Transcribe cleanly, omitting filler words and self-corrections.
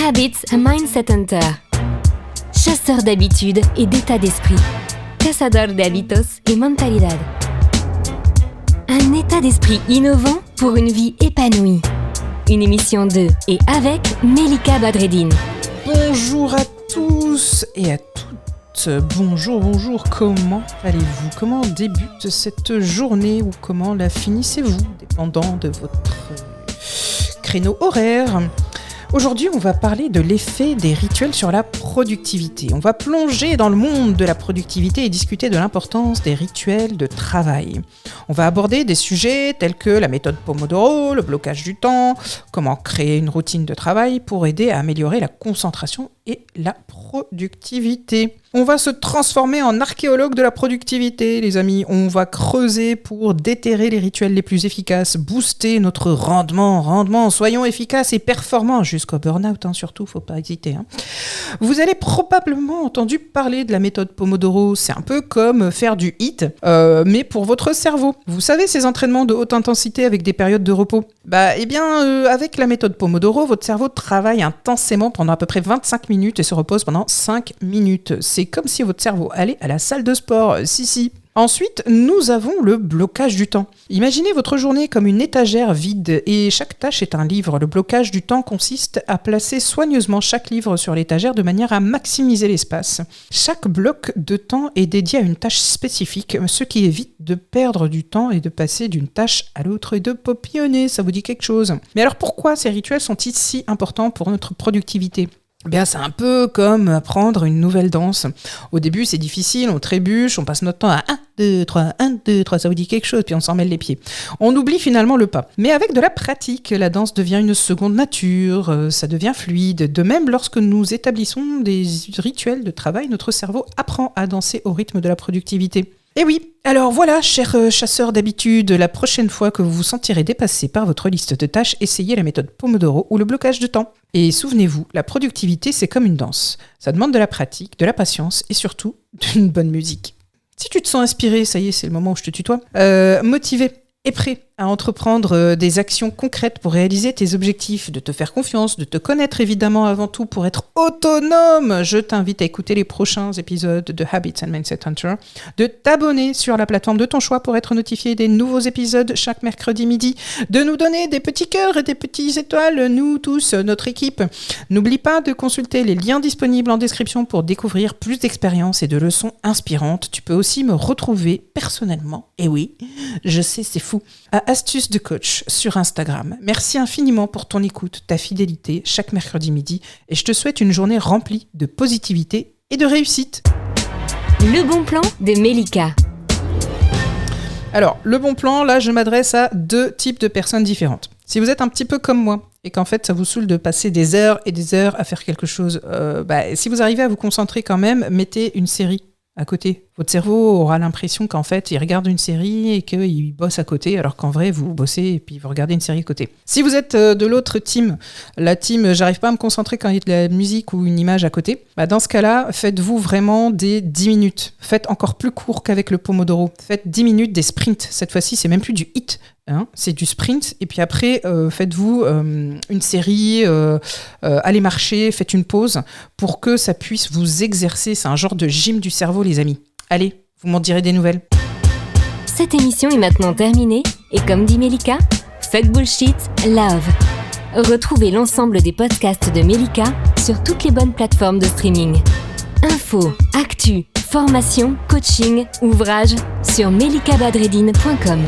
Habits and Mindset Hunter. Chasseur d'habitudes et d'état d'esprit. Cazador de hábitos y mentalidad. Un état d'esprit innovant pour une vie épanouie. Une émission de et avec Melika Badreddine. Bonjour à tous et à toutes. Bonjour, comment allez-vous? Comment débute cette journée ou comment la finissez-vous, dépendant de votre créneau horaire? Aujourd'hui, on va parler de l'effet des rituels sur la productivité. On va plonger dans le monde de la productivité et discuter de l'importance des rituels de travail. On va aborder des sujets tels que la méthode Pomodoro, le blocage du temps, comment créer une routine de travail pour aider à améliorer la concentration et la productivité. On va se transformer en archéologue de la productivité, les amis. On va creuser pour déterrer les rituels les plus efficaces, booster notre rendement. Soyons efficaces et performants jusqu'au burn-out, surtout, faut pas hésiter. Vous avez probablement entendu parler de la méthode Pomodoro. C'est un peu comme faire du HIIT, mais pour votre cerveau. Vous savez, ces entraînements de haute intensité avec des périodes de repos. Avec la méthode Pomodoro, votre cerveau travaille intensément pendant à peu près 25 minutes et se repose pendant 5 minutes. C'est comme si votre cerveau allait à la salle de sport. Si. Ensuite, nous avons le blocage du temps. Imaginez votre journée comme une étagère vide et chaque tâche est un livre. Le blocage du temps consiste à placer soigneusement chaque livre sur l'étagère de manière à maximiser l'espace. Chaque bloc de temps est dédié à une tâche spécifique, ce qui évite de perdre du temps et de passer d'une tâche à l'autre et de papillonner. Ça vous dit quelque chose? Mais alors pourquoi ces rituels sont-ils si importants pour notre productivité? C'est un peu comme apprendre une nouvelle danse. Au début, c'est difficile, on trébuche, on passe notre temps à 1, 2, 3, 1, 2, 3, ça vous dit quelque chose, puis on s'en mêle les pieds. On oublie finalement le pas. Mais avec de la pratique, la danse devient une seconde nature, ça devient fluide. De même, lorsque nous établissons des rituels de travail, notre cerveau apprend à danser au rythme de la productivité. Et oui, alors voilà, chers chasseurs d'habitude, la prochaine fois que vous vous sentirez dépassé par votre liste de tâches, essayez la méthode Pomodoro ou le blocage de temps. Et souvenez-vous, la productivité, c'est comme une danse. Ça demande de la pratique, de la patience et surtout d'une bonne musique. Si tu te sens inspiré, ça y est, c'est le moment où je te tutoie, motivé et prêt à entreprendre des actions concrètes pour réaliser tes objectifs, de te faire confiance, de te connaître évidemment avant tout pour être autonome, je t'invite à écouter les prochains épisodes de Habits and Mindset Hunter, de t'abonner sur la plateforme de ton choix pour être notifié des nouveaux épisodes chaque mercredi midi, de nous donner des petits cœurs et des petites étoiles, nous tous, notre équipe. N'oublie pas de consulter les liens disponibles en description pour découvrir plus d'expériences et de leçons inspirantes. Tu peux aussi me retrouver personnellement, et oui, je sais, c'est fou, à Astuces de coach sur Instagram. Merci infiniment pour ton écoute, ta fidélité chaque mercredi midi et je te souhaite une journée remplie de positivité et de réussite. Le bon plan de Melika. Alors, le bon plan, là, je m'adresse à 2 types de personnes différentes. Si vous êtes un petit peu comme moi et qu'en fait, ça vous saoule de passer des heures et des heures à faire quelque chose, si vous arrivez à vous concentrer quand même, mettez une série à côté. Votre cerveau aura l'impression qu'en fait, il regarde une série et qu'il bosse à côté, alors qu'en vrai, vous bossez et puis vous regardez une série à côté. Si vous êtes de l'autre team, la team « j'arrive pas à me concentrer quand il y a de la musique ou une image à côté », dans ce cas-là, faites-vous vraiment des 10 minutes. Faites encore plus court qu'avec le Pomodoro. Faites 10 minutes des sprints. Cette fois-ci, c'est même plus du HIIT. C'est du sprint. Et puis après, faites-vous une série, allez marcher, faites une pause pour que ça puisse vous exercer. C'est un genre de gym du cerveau, les amis. Allez, vous m'en direz des nouvelles. Cette émission est maintenant terminée et comme dit Melika, fuck bullshit, love. Retrouvez l'ensemble des podcasts de Melika sur toutes les bonnes plateformes de streaming. Infos, actu, formation, coaching, ouvrages sur melikabadreddine.com.